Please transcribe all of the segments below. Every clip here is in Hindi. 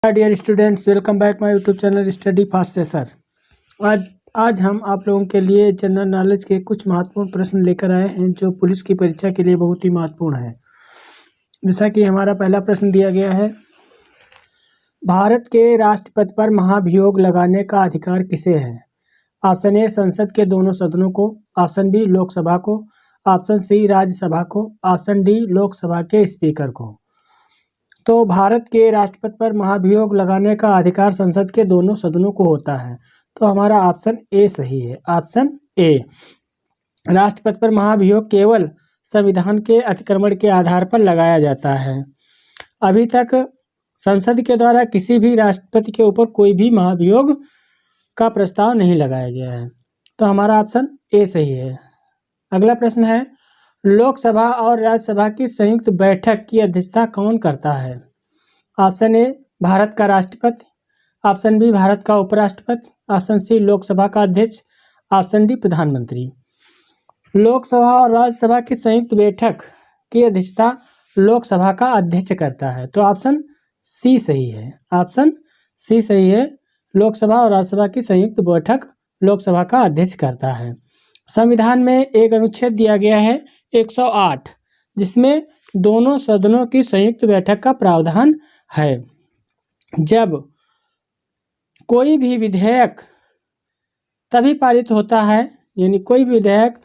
Hi dear students, welcome back my YouTube channel study fast से सर। आज हम आप लोगों के लिए जनरल नॉलेज के कुछ महत्वपूर्ण प्रश्न लेकर आए हैं जो पुलिस की परीक्षा के लिए बहुत ही महत्वपूर्ण है। जैसा कि हमारा पहला प्रश्न दिया गया है, भारत के राष्ट्रपति पर महाभियोग लगाने का अधिकार किसे है? ऑप्शन ए संसद के दोनों सदनों को, ऑप्शन बी लोकसभा को, ऑप्शन सी राज्यसभा को, ऑप्शन डी लोकसभा के स्पीकर को। तो भारत के राष्ट्रपति पर महाभियोग लगाने का अधिकार संसद के दोनों सदनों को होता है। तो हमारा ऑप्शन ए सही है। ऑप्शन ए, राष्ट्रपति पर महाभियोग केवल संविधान के अतिक्रमण के आधार पर लगाया जाता है। अभी तक संसद के द्वारा किसी भी राष्ट्रपति के ऊपर कोई भी महाभियोग का प्रस्ताव नहीं लगाया गया है। तो हमारा ऑप्शन ए सही है। अगला प्रश्न है, लोकसभा और राज्यसभा की संयुक्त बैठक की अध्यक्षता कौन करता है? ऑप्शन ए भारत का राष्ट्रपति, ऑप्शन बी भारत का उपराष्ट्रपति, ऑप्शन सी लोकसभा का अध्यक्ष, ऑप्शन डी प्रधानमंत्री। लोकसभा और राज्यसभा की संयुक्त बैठक की अध्यक्षता लोकसभा का अध्यक्ष करता है। तो ऑप्शन सी सही है। ऑप्शन सी सही है। लोकसभा और राज्यसभा की संयुक्त बैठक लोकसभा का अध्यक्ष करता है। संविधान में एक अनुच्छेद दिया गया है 108, जिसमें दोनों सदनों की संयुक्त बैठक का प्रावधान है। जब कोई भी विधेयक तभी पारित होता है, यानी कोई भी विधेयक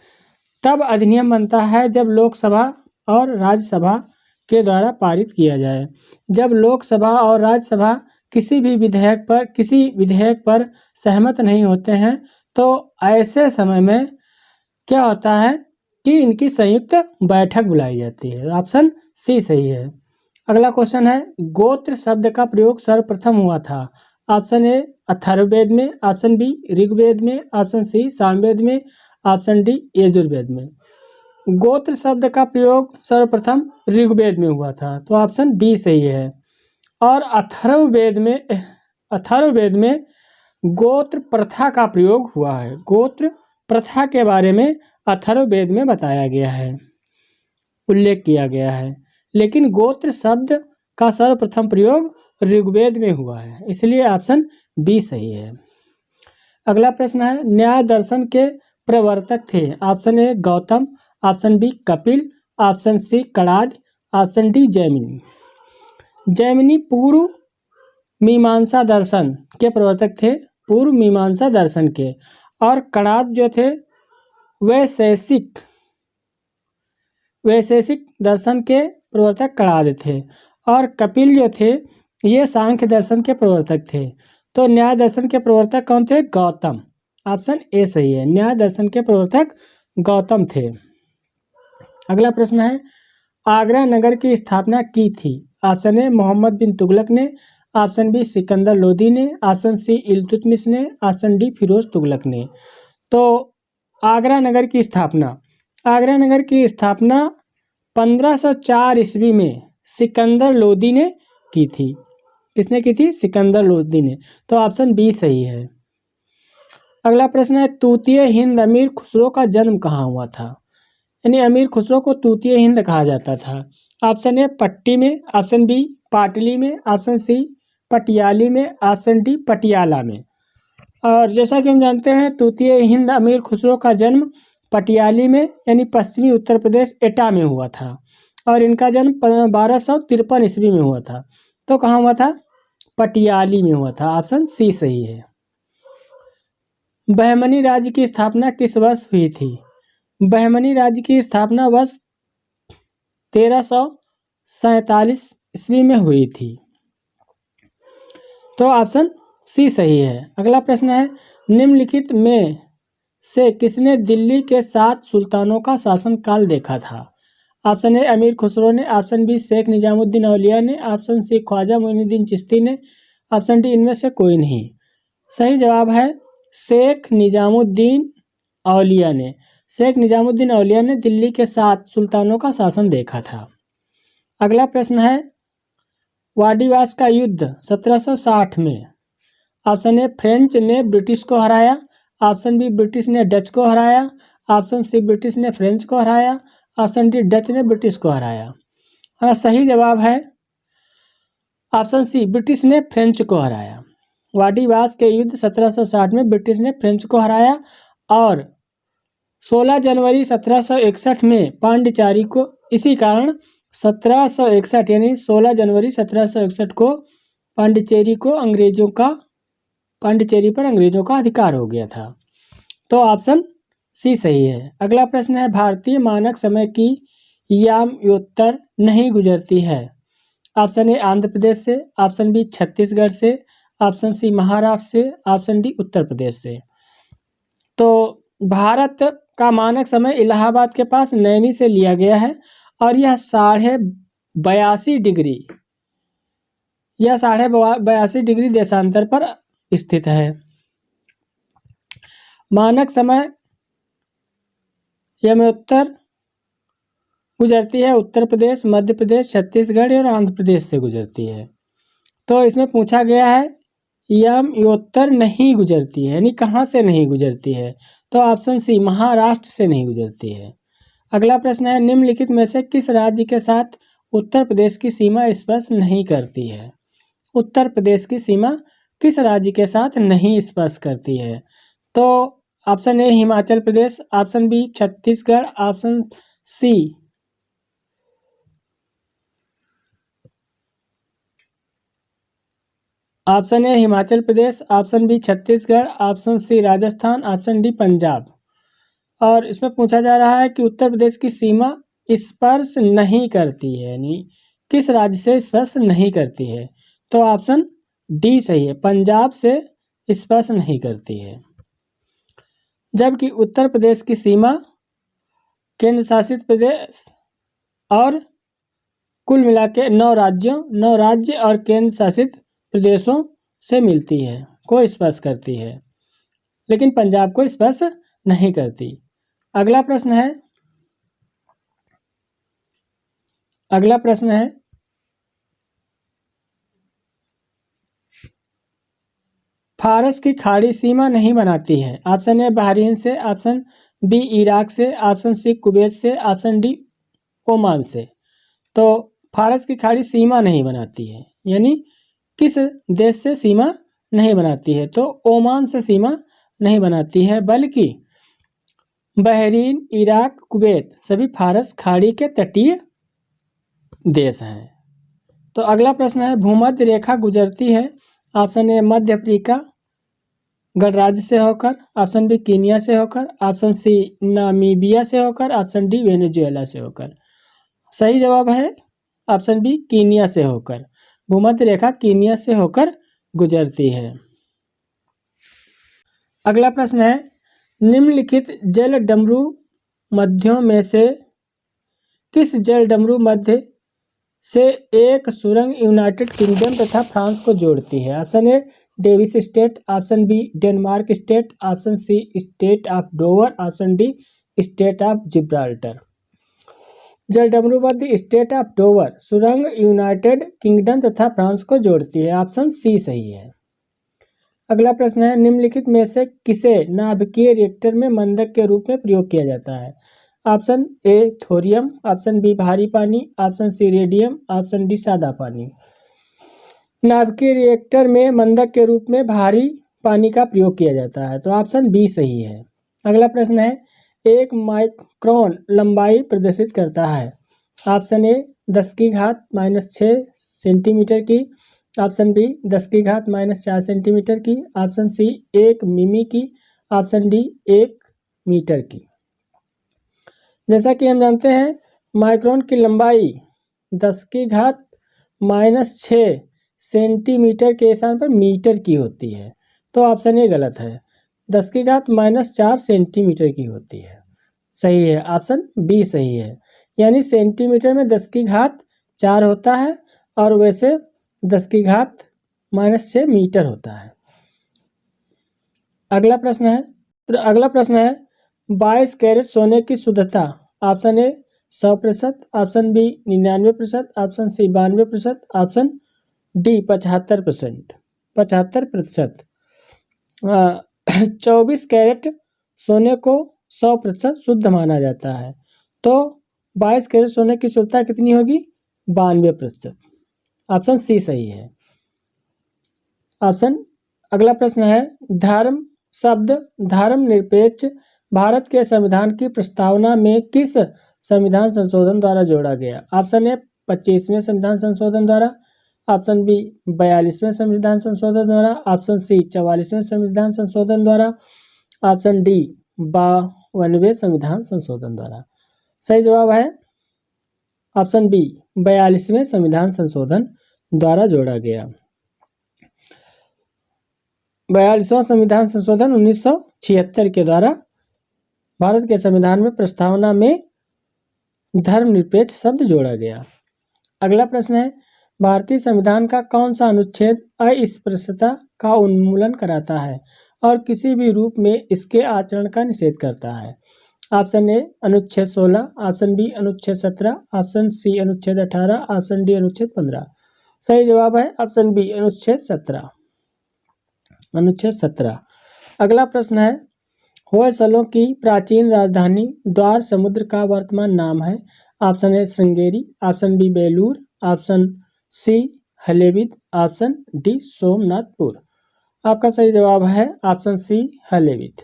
तब अधिनियम बनता है जब लोकसभा और राज्यसभा के द्वारा पारित किया जाए। जब लोकसभा और राज्यसभा किसी विधेयक पर सहमत नहीं होते हैं, तो ऐसे समय में क्या होता है कि इनकी संयुक्त बैठक बुलाई जाती है। ऑप्शन सी सही है। अगला क्वेश्चन है, गोत्र शब्द का प्रयोग सर्वप्रथम हुआ था। ऑप्शन ए अथर्ववेद में, ऑप्शन बी ऋग्वेद में, ऑप्शन सी सामवेद में, ऑप्शन डी यजुर्वेद में। गोत्र शब्द का प्रयोग सर्वप्रथम ऋग्वेद में हुआ था। तो ऑप्शन बी सही है। और अथर्ववेद में गोत्र प्रथा का प्रयोग हुआ है। गोत्र प्रथा के बारे में अथर्ववेद में बताया गया है, उल्लेख किया गया है। लेकिन गोत्र शब्द का सर्वप्रथम प्रयोग ऋग्वेद में हुआ है, इसलिए ऑप्शन बी सही है। अगला प्रश्न है, न्याय दर्शन के प्रवर्तक थे। Option A Gautam, option B Kapil, option C Kanad, option D Jaimini. Jaimini Purva Mimamsa दर्शन के प्रवर्तक थे, पूर्व मीमांसा दर्शन के। और कणाद जो थे वैशेषिक दर्शन के प्रवर्तक कणाद थे। और कपिल जो थे ये सांख्य दर्शन के प्रवर्तक थे। तो न्याय दर्शन के प्रवर्तक कौन थे? गौतम। ऑप्शन ए सही है। न्याय दर्शन के प्रवर्तक गौतम थे। अगला प्रश्न है, आगरा नगर की स्थापना की थी। ऑप्शन ए मोहम्मद बिन तुगलक ने, ऑप्शन बी सिकंदर लोदी ने, ऑप्शन सी इल्तुतमिश ने, ऑप्शन डी फिरोज तुगलक ने। तो आगरा नगर की स्थापना 1504 ईस्वी में सिकंदर लोदी ने की थी। किसने की थी? सिकंदर लोदी ने। तो ऑप्शन बी सही है। अगला प्रश्न है, तूतीय हिंद अमीर खुसरो का जन्म कहाँ हुआ था? यानी अमीर खुसरो को तूतीय हिंद कहा जाता था। ऑप्शन ए पट्टी में, ऑप्शन बी पाटली में, ऑप्शन सी पटियाली में, ऑप्शन डी पटियाला में। और जैसा कि हम जानते हैं, तूतीय हिंद अमीर खुसरो का जन्म पटियाली में यानी पश्चिमी उत्तर प्रदेश एटा में हुआ था। और इनका जन्म 1253 ईस्वी में हुआ था। तो कहाँ हुआ था? पटियाली में हुआ था। ऑप्शन सी सही है। बहमनी राज्य की स्थापना किस वर्ष हुई थी? बहमनी राज्य की स्थापना वर्ष 1347 ईस्वी में हुई थी। तो ऑप्शन सी सही है। अगला प्रश्न है, निम्नलिखित में से किसने दिल्ली के 7 सुल्तानों का शासनकाल देखा था? ऑप्शन ए अमीर खुसरो ने, ऑप्शन बी शेख निजामुद्दीन औलिया ने, ऑप्शन सी ख्वाजा मोइनुद्दीन चिश्ती ने, ऑप्शन डी इनमें से कोई नहीं। सही जवाब है शेख निजामुद्दीन औलिया ने। शेख निजामुद्दीन औलिया ने दिल्ली के 7 सुल्तानों का शासन देखा था। अगला प्रश्न है, वाडीवास का युद्ध 1760 में ऑप्शन ए फ्रेंच ने ब्रिटिश को हराया, ऑप्शन बी ब्रिटिश ने डच को हराया, ऑप्शन सी ब्रिटिश ने फ्रेंच को हराया, ऑप्शन डी डच ने ब्रिटिश को हराया। और सही जवाब है ऑप्शन सी, ब्रिटिश ने फ्रेंच को हराया। वाडीवास के युद्ध 1760 में ब्रिटिश ने फ्रेंच को हराया और 16 जनवरी 1761 में पांडिचेरी को, इसी कारण 1761 यानी 16 जनवरी 1761 को पांडिचेरी पर अंग्रेजों का अधिकार हो गया था। तो ऑप्शन सी सही है। अगला प्रश्न है, भारतीय मानक समय की यामयोत्तर नहीं गुजरती है। ऑप्शन ए आंध्र प्रदेश से, ऑप्शन बी छत्तीसगढ़ से, ऑप्शन सी महाराष्ट्र से, ऑप्शन डी उत्तर प्रदेश से। तो भारत का मानक समय इलाहाबाद के पास नैनी से लिया गया है और यह 82.5 डिग्री देशांतर पर स्थित है। मानक समय यामयोत्तर गुजरती है उत्तर प्रदेश, मध्य प्रदेश, छत्तीसगढ़ और आंध्र प्रदेश से गुजरती है। तो इसमें पूछा गया है यामयोत्तर नहीं गुजरती है, यानी कहाँ से नहीं गुजरती है। तो ऑप्शन सी महाराष्ट्र से नहीं गुजरती है। अगला प्रश्न है, निम्नलिखित में से किस राज्य के साथ उत्तर प्रदेश की सीमा स्पर्श नहीं करती है। उत्तर प्रदेश की सीमा किस राज्य के साथ नहीं स्पर्श करती है। तो option A Himachal Pradesh, option B Chhattisgarh, option C option A Himachal Pradesh, option B Chhattisgarh, option C Rajasthan, option D Punjab. और इसमें पूछा जा रहा है कि उत्तर प्रदेश की सीमा स्पर्श नहीं करती है, यानी किस राज्य से स्पर्श नहीं करती है। तो ऑप्शन डी सही है, पंजाब से स्पर्श नहीं करती है। जबकि उत्तर प्रदेश की सीमा केंद्र शासित प्रदेश और कुल मिला के 9 राज्य और केंद्र शासित प्रदेशों से मिलती है, को स्पर्श करती है, लेकिन पंजाब को स्पर्श नहीं करती। अगला प्रश्न है फारस की खाड़ी सीमा नहीं बनाती है। ऑप्शन ए बहरीन से, ऑप्शन बी इराक से, ऑप्शन सी कुवैत से, ऑप्शन डी ओमान से। तो फारस की खाड़ी सीमा नहीं बनाती है, यानी किस देश से सीमा नहीं बनाती है। तो ओमान से सीमा नहीं बनाती है, बल्कि बहरीन, इराक, कुवैत सभी फारस खाड़ी के तटीय देश हैं। तो अगला प्रश्न है, भूमध्य रेखा गुजरती है। ऑप्शन ए मध्य अफ्रीका गणराज्य से होकर, ऑप्शन बी कीनिया से होकर, ऑप्शन सी नामीबिया से होकर, ऑप्शन डी वेनेजुएला से होकर। सही जवाब है ऑप्शन बी कीनिया से होकर। भूमध्य रेखा कीनिया से होकर गुजरती है। अगला प्रश्न है, निम्नलिखित जल डमरू मध्यों में से किस जल डमरू मध्य से एक सुरंग यूनाइटेड किंगडम तथा फ्रांस को जोड़ती है। Option A Davis state, option B Denmark state, option C state of Dover, option D state of Gibraltar. जल डमरू मध्य स्टेट ऑफ डोवर सुरंग यूनाइटेड किंगडम तथा फ्रांस को जोड़ती है। ऑप्शन सी सही है। अगला प्रश्न है, निम्नलिखित में से किसे नाभिकीय रिएक्टर में मंदक के रूप में प्रयोग किया जाता है। Option A thorium, option B भारी पानी, option C radium, option D सादा पानी। नाभिकीय रिएक्टर में मंदक के रूप में भारी पानी का प्रयोग किया जाता है। तो ऑप्शन बी सही है। अगला प्रश्न है, 1 माइक्रोन लंबाई प्रदर्शित करता है। ऑप्शन ए 10⁻⁻6 सेंटीमीटर की, ऑप्शन बी 10⁻⁻4 सेंटीमीटर की, ऑप्शन सी 1 मिमी की, ऑप्शन डी 1 मीटर की। जैसा कि हम जानते हैं माइक्रोन की लंबाई 10⁻⁻6 सेंटीमीटर के स्थान पर मीटर की होती है। तो ऑप्शन ए गलत है, 10⁻⁻4 सेंटीमीटर की होती है। सही है, ऑप्शन बी सही है, यानी सेंटीमीटर में 10⁻4 होता है और वैसे 10⁻⁻6 मीटर होता है। अगला प्रश्न है 22 कैरेट सोने की शुद्धता। Option A 100%, option B 99%, option C 92%, option D 75%। 24 carat सोने को 100% शुद्ध माना जाता है। तो 22 कैरेट सोने की शुद्धता कितनी होगी? 92%। ऑप्शन सी सही है। अगला प्रश्न है, धर्म शब्द धर्मनिरपेक्ष भारत के संविधान की प्रस्तावना में किस संविधान संशोधन द्वारा जोड़ा गया? ऑप्शन ए 25वें संविधान संशोधन द्वारा, ऑप्शन बी 42वें संविधान संशोधन द्वारा, ऑप्शन सी 44वें संविधान संशोधन द्वारा, ऑप्शन डी 52वें संविधान संशोधन द्वारा। सही जवाब है ऑप्शन बी 42वें संविधान संशोधन द्वारा जोड़ा गया। 42वां संविधान संशोधन 1976 के द्वारा भारत के संविधान में प्रस्तावना में धर्मनिरपेक्ष शब्द जोड़ा गया। अगला प्रश्न है, भारतीय संविधान का कौन सा अनुच्छेद अस्पृश्यता का उन्मूलन कराता है और किसी भी रूप में इसके आचरण का निषेध करता है? ऑप्शन ए अनुच्छेद 16, ऑप्शन बी अनुच्छेद 17, ऑप्शन सी अनुच्छेद 18, ऑप्शन डी अनुच्छेद 15। सही जवाब है ऑप्शन बी अनुच्छेद 17। अनुच्छेद 17। अगला प्रश्न है, होयसलों की प्राचीन राजधानी द्वार समुद्र का वर्तमान नाम है? Option A Sringeri, option B Belur, option C Halebid, option D Somnathpur. आपका सही जवाब है ऑप्शन सी हलेबीड।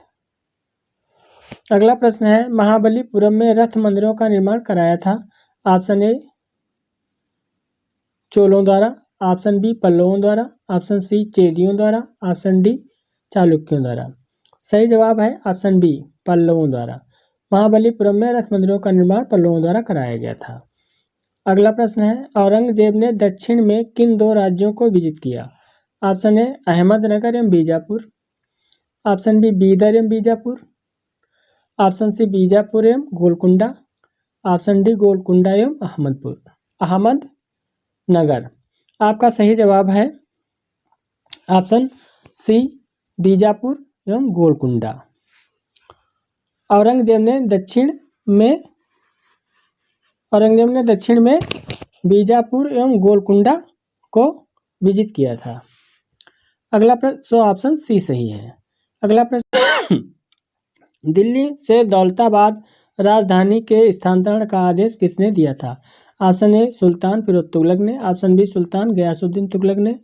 अगला प्रश्न है, महाबलीपुरम में रथ मंदिरों का निर्माण कराया था? ऑप्शन ए चोलों द्वारा, ऑप्शन बी पल्लवों द्वारा, ऑप्शन सी चेदियों द्वारा, ऑप्शन डी चालुक्यों द्वारा। सही जवाब है ऑप्शन बी पल्लवों द्वारा। महाबलीपुरम में रथ मंदिरों का निर्माण पल्लवों द्वारा कराया गया था। अगला प्रश्न है, औरंगजेब ने दक्षिण में किन दो राज्यों को विजित किया? ऑप्शन ए अहमदनगर एवं बीजापुर, ऑप्शन बी बीदर एवं बीजापुर, ऑप्शन सी बीजापुर एवं गोलकुंडा, ऑप्शन डी गोलकुंडा एवं अहमदनगर। आपका सही जवाब है ऑप्शन सी बीजापुर एवं गोलकुंडा। औरंगजेब ने दक्षिण में बीजापुर एवं गोलकुंडा को विजित किया था। अगला प्रश्न ऑप्शन सी सही है। अगला प्रश्न दिल्ली से दौलताबाद राजधानी के स्थानांतरण का आदेश किसने दिया था? ऑप्शन ए सुल्तान फिरोज तुगलक ने, ऑप्शन बी सुल्तान गयासुद्दीन तुगलक ने,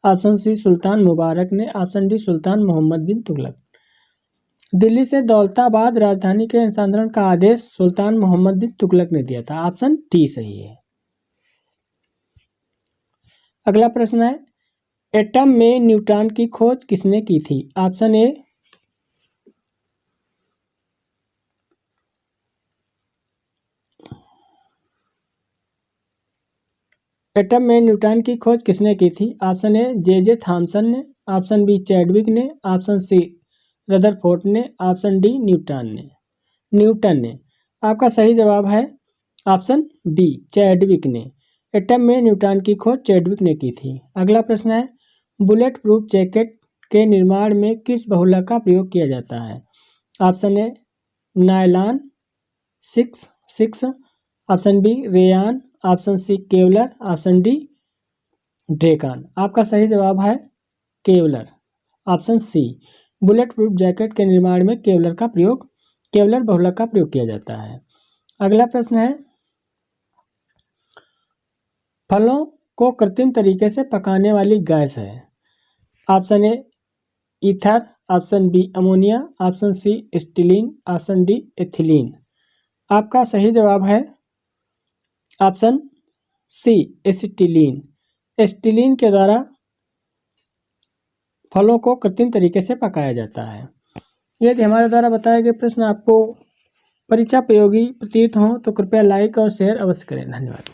ऑप्शन सी सुल्तान मुबारक ने, ऑप्शन डी सुल्तान मोहम्मद बिन तुगलक। दिल्ली से दौलताबाद राजधानी के स्थानांतरण का आदेश सुल्तान मोहम्मद बिन तुगलक ने दिया था। ऑप्शन डी सही है। अगला प्रश्न है, एटम में न्यूट्रॉन की खोज किसने की थी? ऑप्शन ए एटम में न्यूट्रॉन की खोज किसने की थी? ऑप्शन ए जे थॉमसन ने, ऑप्शन बी चैडविक ने, ऑप्शन सी रदरफोर्ड ने, ऑप्शन डी न्यूटन ने। आपका सही जवाब है ऑप्शन बी चैडविक ने। एटम में न्यूट्रॉन की खोज चैडविक ने की थी। अगला प्रश्न है, बुलेट प्रूफ जैकेट के निर्माण में किस बहुलक का प्रयोग किया जाता है? Option A nylon 6, option B rayon, option C Kevlar, option D Dacron. आपका सही जवाब है Kevlar, option C. Bullet proof jacket के निर्माण में केवलर बहुलक का प्रयोग किया जाता है। अगला प्रश्न है, फलों को कृत्रिम तरीके से पकाने वाली गैस है? Option A ether, option B ammonia, option C स्टीलिन, ऑप्शन डी एथिलीन। आपका सही जवाब है ऑप्शन सी एसिटिलीन। एसिटिलीन के द्वारा फलों को कृत्रिम तरीके से पकाया जाता है। यदि हमारे द्वारा बताए गए प्रश्न आपको परीक्षा उपयोगी प्रतीत हों तो कृपया लाइक और शेयर अवश्य करें। धन्यवाद।